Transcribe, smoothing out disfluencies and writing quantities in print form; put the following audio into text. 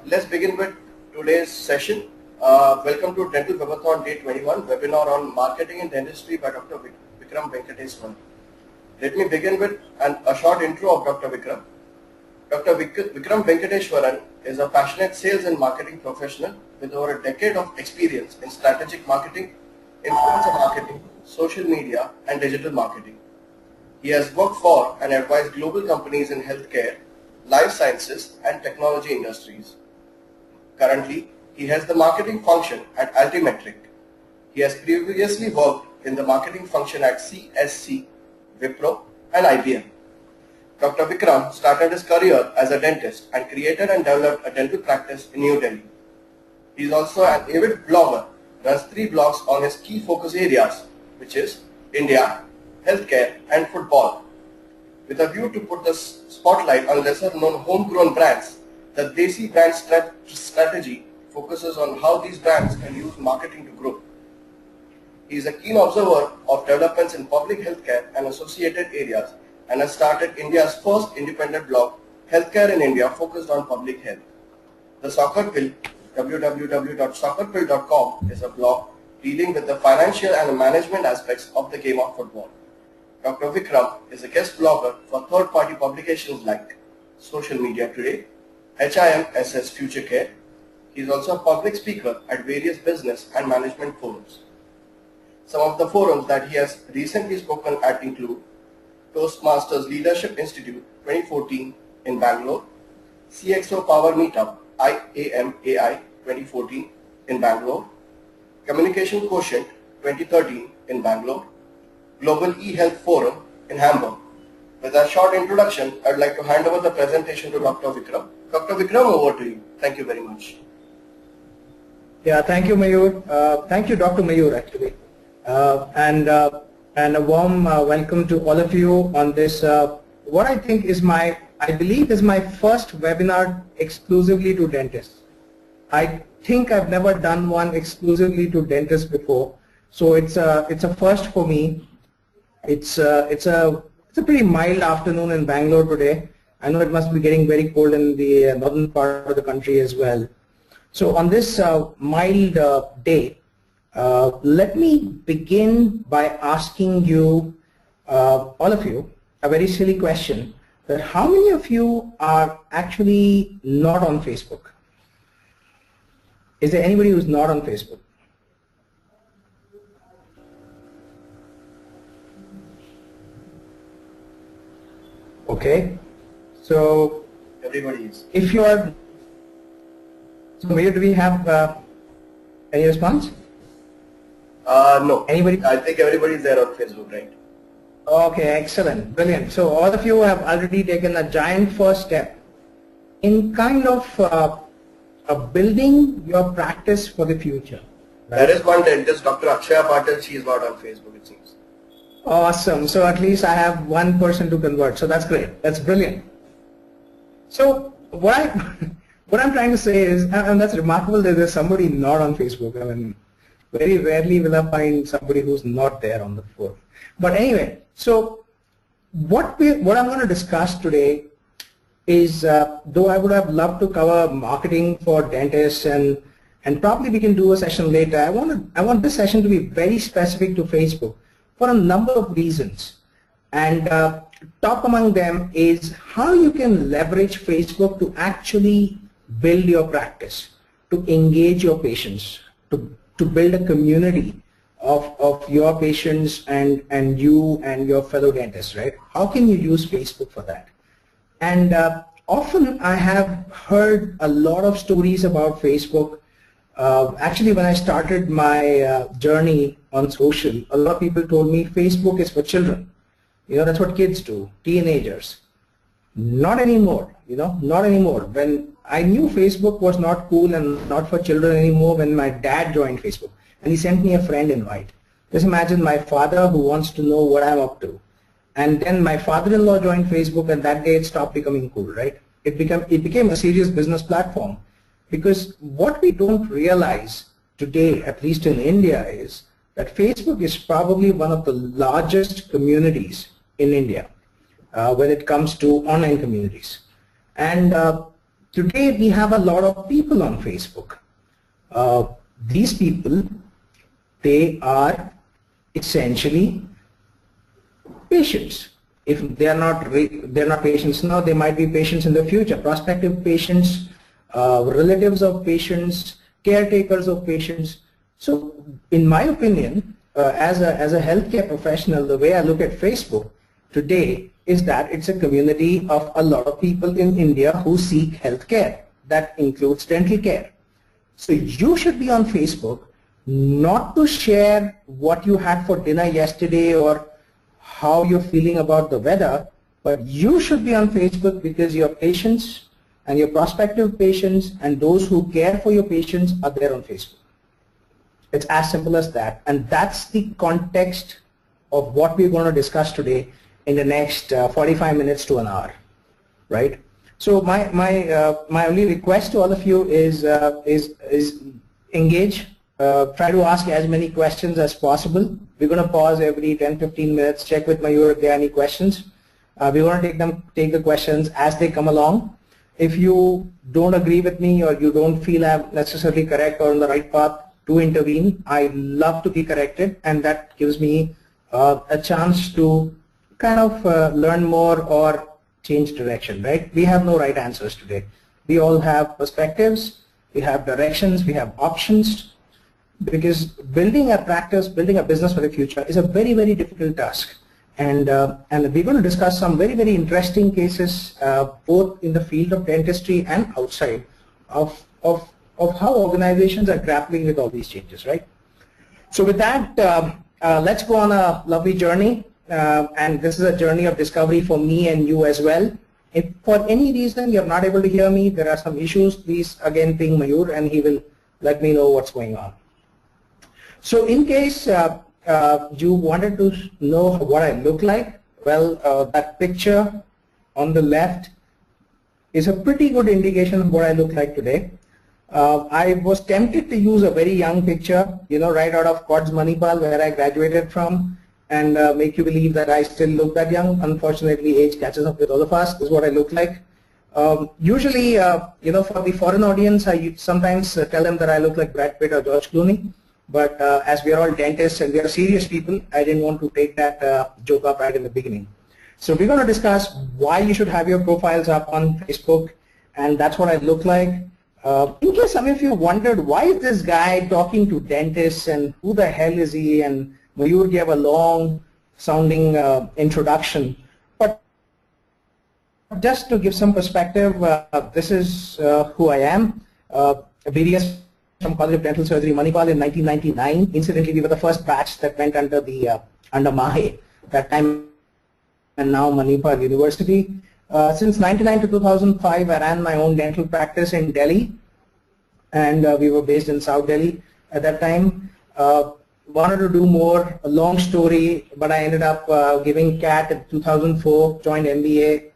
let's begin with today's session. Welcome to Dental Webathon Day 21 webinar on marketing in dentistry by Dr. Vikram Venkateswaran. Let me begin with a short intro of Dr. Vikram. Dr. Vikram Venkateswaran is a passionate sales and marketing professional with over a decade of experience in strategic marketing, influencer marketing, social media, and digital marketing. He has worked for and advised global companies in healthcare, life sciences, and technology industries. Currently, he has the marketing function at Altimetric. He has previously worked in the marketing function at CSC, Wipro, and IBM. Dr. Vikram started his career as a dentist and created and developed a dental practice in New Delhi. He is also an avid blogger, runs 3 blogs on his key focus areas, which is India, healthcare, and football. With a view to put the spotlight on lesser known homegrown brands, the Desi brand strategy focuses on how these brands can use marketing to grow. He is a keen observer of developments in public healthcare and associated areas and has started India's first independent blog, Healthcare in India, focused on public health. The Soccer Pill, www.soccerpill.com, is a blog dealing with the financial and management aspects of the game of football. Dr. Vikram is a guest blogger for third-party publications like Social Media Today, HIMSS Future Care. He is also a public speaker at various business and management forums. Some of the forums that he has recently spoken at include Toastmasters Leadership Institute 2014 in Bangalore, CXO Power Meetup IAMAI 2014 in Bangalore, Communication Quotient 2013 in Bangalore, Global eHealth Forum in Hamburg. With a short introduction, I would like to hand over the presentation to Dr. Vikram. Dr. Vikram, over to you. Thank you very much. Yeah, thank you, Mayur. Thank you, Dr. Mayur, actually. And a warm welcome to all of you on this, what I think is I believe is my first webinar exclusively to dentists. I think I've never done one exclusively to dentists before, so it's a first for me. It's a pretty mild afternoon in Bangalore today. I know it must be getting very cold in the northern part of the country as well. So on this mild day, let me begin by asking you, all of you, a very silly question. That how many of you are actually not on Facebook? Is there anybody who's not on Facebook? Okay, so everybody is. If you are, so Mayur, do we have any response? No. Anybody? I think everybody is there on Facebook, right? Okay, excellent, brilliant. So all of you have already taken a giant first step in kind of building your practice for the future. Right? There is one dentist, Dr. Akshaya Patil. She is not on Facebook, it seems. Awesome. So at least I have one person to convert. So that's great. That's brilliant. So what I'm trying to say is, and that's remarkable that there's somebody not on Facebook. I mean, very rarely will I find somebody who's not there on the floor. But anyway, so what I'm going to discuss today is, though I would have loved to cover marketing for dentists and probably we can do a session later, I want this session to be very specific to Facebook for a number of reasons. And top among them is how you can leverage Facebook to actually build your practice, to engage your patients, to build a community of your patients and you and your fellow dentists, right? How can you use Facebook for that? And often I have heard a lot of stories about Facebook. Actually, when I started my journey on social, a lot of people told me Facebook is for children. You know, that's what kids do, teenagers. Not anymore, you know, not anymore. When I knew Facebook was not cool and not for children anymore when my dad joined Facebook and he sent me a friend invite. Just imagine my father who wants to know what I'm up to. And then my father-in-law joined Facebook and that day it stopped becoming cool, right? It became a serious business platform. Because what we don't realize today, at least in India, is that Facebook is probably one of the largest communities in India when it comes to online communities. And today we have a lot of people on Facebook. These people, they are essentially patients. If they are not patients now, they might be patients in the future, prospective patients, relatives of patients, caretakers of patients. So in my opinion, as a healthcare professional, the way I look at Facebook today is that it's a community of a lot of people in India who seek healthcare. That includes dental care. So you should be on Facebook not to share what you had for dinner yesterday or how you're feeling about the weather, but you should be on Facebook because your patients and your prospective patients and those who care for your patients are there on Facebook. It's as simple as that, and that's the context of what we're going to discuss today in the next 45 minutes to an hour, right? So my only request to all of you is engage. Try to ask as many questions as possible. We're going to pause every 10-15 minutes, check with Mayur if there are any questions. We want to take the questions as they come along. If you don't agree with me or you don't feel I'm necessarily correct or on the right path, to intervene. I love to be corrected, and that gives me a chance to kind of learn more or change direction, right? We have no right answers today. We all have perspectives, we have directions, we have options, because building a practice, building a business for the future is a very, very difficult task. And we're going to discuss some very, very interesting cases both in the field of dentistry and outside of how organizations are grappling with all these changes, right? So with that, let's go on a lovely journey. And this is a journey of discovery for me and you as well. If for any reason you're not able to hear me, there are some issues, please again ping Mayur and he will let me know what's going on. So in case you wanted to know what I look like, well, that picture on the left is a pretty good indication of what I look like today. I was tempted to use a very young picture, you know, right out of Cods Manipal, where I graduated from, and make you believe that I still look that young. Unfortunately, age catches up with all of us. This is what I look like. Usually, you know, for the foreign audience, I sometimes tell them that I look like Brad Pitt or George Clooney. But as we are all dentists and we are serious people, I didn't want to take that joke up right in the beginning. So we're going to discuss why you should have your profiles up on Facebook, and that's what I look like. In case some of you wondered, why is this guy talking to dentists and who the hell is he, and Mayur gave a long sounding introduction. But just to give some perspective, this is who I am. BDS from College of Dental Surgery, Manipal in 1999. Incidentally, we were the first batch that went under the under MAHE that time, and now Manipal University. Since 1999 to 2005, I ran my own dental practice in Delhi, and we were based in South Delhi at that time. Wanted to do more, a long story, but I ended up giving CAT in 2004, joined MBA,